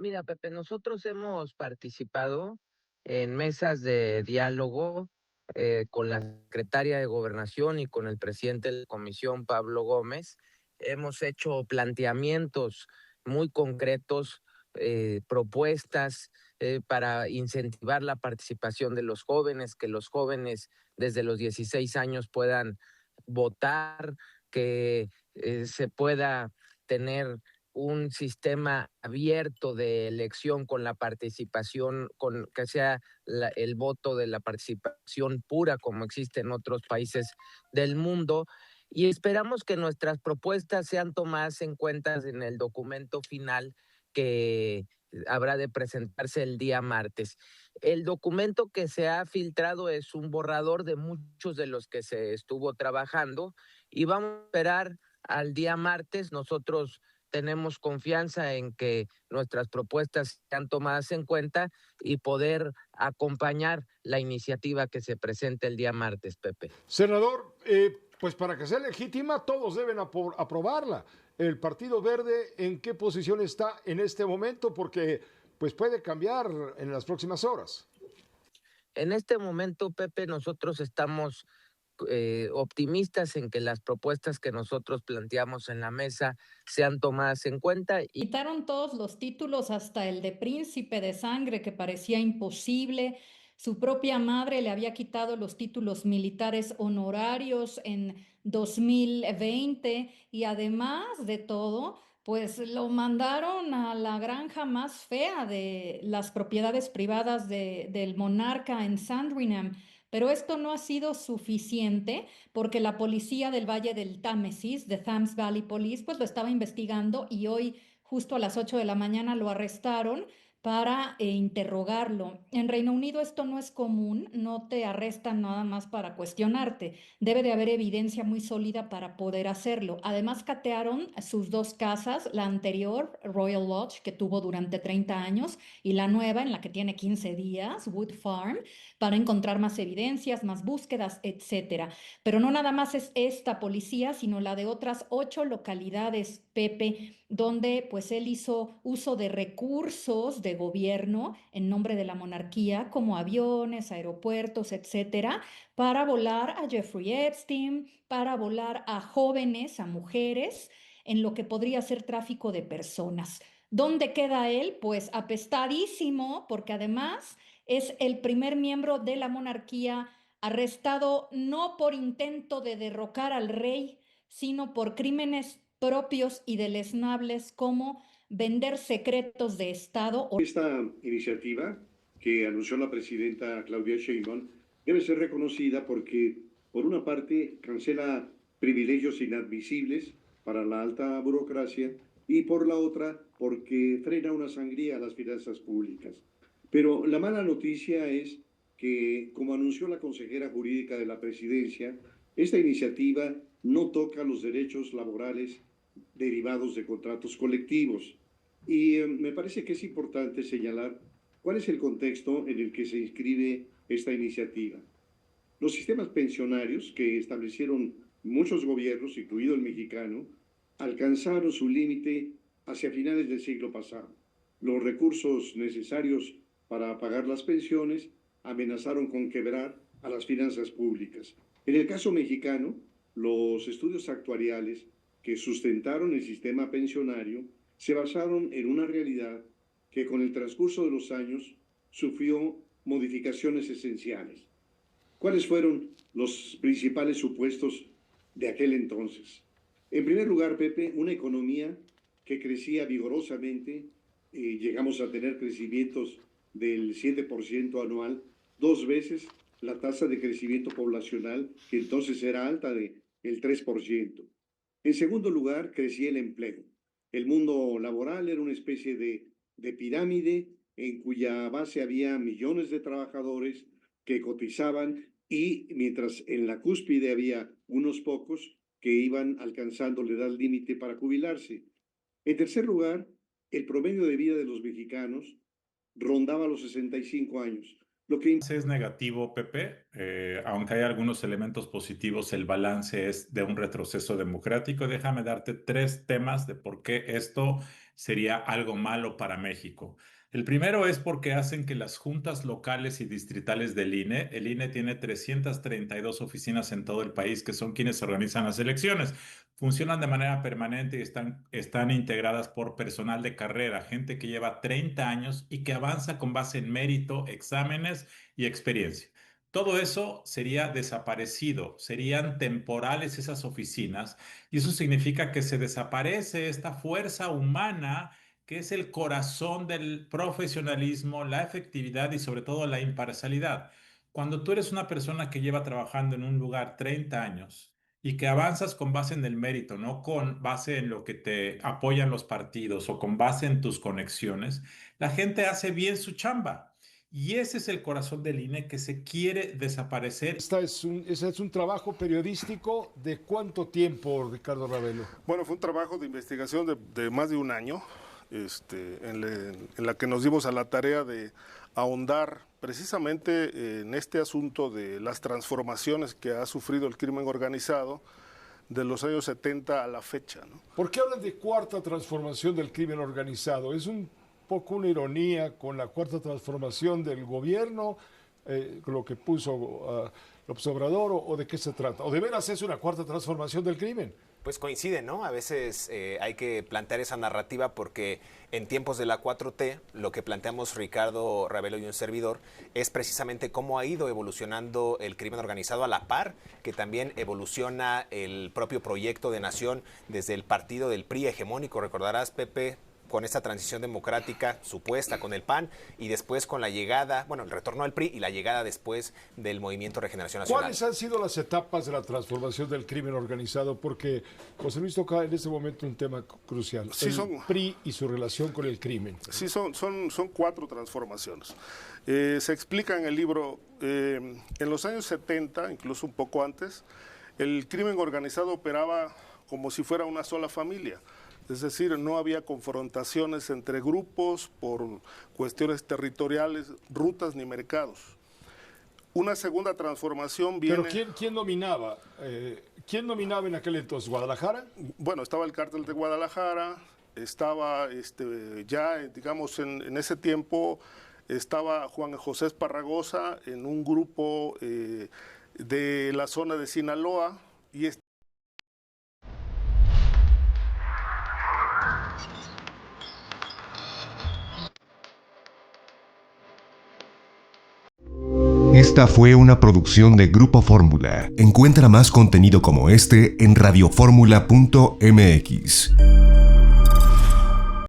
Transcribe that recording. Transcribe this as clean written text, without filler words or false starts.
Mira, Pepe, nosotros hemos participado en mesas de diálogo con la secretaria de Gobernación y con el presidente de la Comisión, Pablo Gómez. Hemos hecho planteamientos muy concretos, propuestas para incentivar la participación de los jóvenes, que los jóvenes desde los 16 años puedan votar, que se pueda tener un sistema abierto de elección con la participación, con que sea el voto de la participación pura como existe en otros países del mundo. Y esperamos que nuestras propuestas sean tomadas en cuenta en el documento final que habrá de presentarse el día martes. El documento que se ha filtrado es un borrador de muchos de los que se estuvo trabajando y vamos a esperar al día martes. Nosotros tenemos confianza en que nuestras propuestas sean tomadas en cuenta y poder acompañar la iniciativa que se presente el día martes, Pepe. Senador, pues para que sea legítima todos deben aprobarla. El Partido Verde, ¿en qué posición está en este momento? Porque pues puede cambiar en las próximas horas. En este momento, Pepe, nosotros estamos optimistas en que las propuestas que nosotros planteamos en la mesa sean tomadas en cuenta. Quitaron todos los títulos, hasta el de príncipe de sangre, que parecía imposible. Su propia madre le había quitado los títulos militares honorarios en 2020 y además de todo, pues lo mandaron a la granja más fea de las propiedades privadas del monarca en Sandringham. Pero esto no ha sido suficiente porque la policía del Valle del Támesis, de Thames Valley Police, pues lo estaba investigando y hoy justo a las 8 de la mañana lo arrestaron para interrogarlo. En Reino Unido esto no es común, no te arrestan nada más para cuestionarte. Debe de haber evidencia muy sólida para poder hacerlo. Además, catearon sus dos casas, la anterior, Royal Lodge, que tuvo durante 30 años, y la nueva, en la que tiene 15 días, Wood Farm, para encontrar más evidencias, más búsquedas, etcétera. Pero no nada más es esta policía, sino la de otras 8 localidades, Pepe, donde pues él hizo uso de recursos de gobierno en nombre de la monarquía, como aviones, aeropuertos, etcétera, para volar a Jeffrey Epstein, para volar a jóvenes, a mujeres, en lo que podría ser tráfico de personas. ¿Dónde queda él? Pues apestadísimo, porque además es el primer miembro de la monarquía arrestado no por intento de derrocar al rey, sino por crímenes propios y deleznables como vender secretos de Estado. Esta iniciativa que anunció la presidenta Claudia Sheinbaum debe ser reconocida porque, por una parte, cancela privilegios inadmisibles para la alta burocracia y, por la otra, porque frena una sangría a las finanzas públicas. Pero la mala noticia es que, como anunció la consejera jurídica de la presidencia, esta iniciativa no toca los derechos laborales derivados de contratos colectivos. Y me parece que es importante señalar cuál es el contexto en el que se inscribe esta iniciativa. Los sistemas pensionarios que establecieron muchos gobiernos, incluido el mexicano, alcanzaron su límite hacia finales del siglo pasado. Los recursos necesarios para pagar las pensiones amenazaron con quebrar a las finanzas públicas. En el caso mexicano, los estudios actuariales que sustentaron el sistema pensionario se basaron en una realidad que con el transcurso de los años sufrió modificaciones esenciales. ¿Cuáles fueron los principales supuestos de aquel entonces? En primer lugar, Pepe, una economía que crecía vigorosamente, llegamos a tener crecimientos del 7% anual, 2 veces la tasa de crecimiento poblacional, que entonces era alta, del 3%. En segundo lugar, crecía el empleo. El mundo laboral era una especie de pirámide en cuya base había millones de trabajadores que cotizaban y mientras en la cúspide había unos pocos que iban alcanzando la edad límite para jubilarse. En tercer lugar, el promedio de vida de los mexicanos rondaba los 65 años. Lo que Es negativo, Pepe. Aunque hay algunos elementos positivos, el balance es de un retroceso democrático. Déjame darte tres temas de por qué esto sería algo malo para México. El primero es porque hacen que las juntas locales y distritales del INE, el INE tiene 332 oficinas en todo el país que son quienes organizan las elecciones, funcionan de manera permanente y están integradas por personal de carrera, gente que lleva 30 años y que avanza con base en mérito, exámenes y experiencia. Todo eso sería desaparecido, serían temporales esas oficinas y eso significa que se desaparece esta fuerza humana que es el corazón del profesionalismo, la efectividad y sobre todo la imparcialidad. Cuando tú eres una persona que lleva trabajando en un lugar 30 años y que avanzas con base en el mérito, no con base en lo que te apoyan los partidos o con base en tus conexiones, la gente hace bien su chamba. Y ese es el corazón del INE que se quiere desaparecer. Ese es un trabajo periodístico de ¿cuánto tiempo, Ricardo Ravelo? Bueno, fue un trabajo de investigación de más de un año, en la que nos dimos a la tarea de ahondar precisamente en este asunto de las transformaciones que ha sufrido el crimen organizado de los años 70 a la fecha, ¿no? ¿Por qué hablan de cuarta transformación del crimen organizado? ¿Es un poco una ironía con la cuarta transformación del gobierno, lo que puso López Obrador, o de qué se trata? ¿O de veras es una cuarta transformación del crimen? Pues coincide, ¿no? A veces hay que plantear esa narrativa porque en tiempos de la 4T, lo que planteamos Ricardo Ravelo y un servidor es precisamente cómo ha ido evolucionando el crimen organizado a la par, que también evoluciona el propio proyecto de nación desde el partido del PRI hegemónico. Recordarás, Pepe, con esta transición democrática supuesta con el PAN y después con la llegada, bueno, el retorno al PRI y la llegada después del Movimiento Regeneración Nacional. ¿Cuáles han sido las etapas de la transformación del crimen organizado? Porque José Luis toca en este momento un tema crucial, sí, el PRI y su relación con el crimen. Sí, son 4 transformaciones. Se explica en el libro, en los años 70, incluso un poco antes, el crimen organizado operaba como si fuera una sola familia. Es decir, no había confrontaciones entre grupos por cuestiones territoriales, rutas ni mercados. Una segunda transformación viene... ¿Pero quién dominaba? ¿Quién dominaba en aquel entonces? ¿Guadalajara? Bueno, estaba el cártel de Guadalajara, estaba ya, digamos, en ese tiempo estaba Juan José Esparragosa en un grupo de la zona de Sinaloa y Esta fue una producción de Grupo Fórmula. Encuentra más contenido como este en radioformula.mx.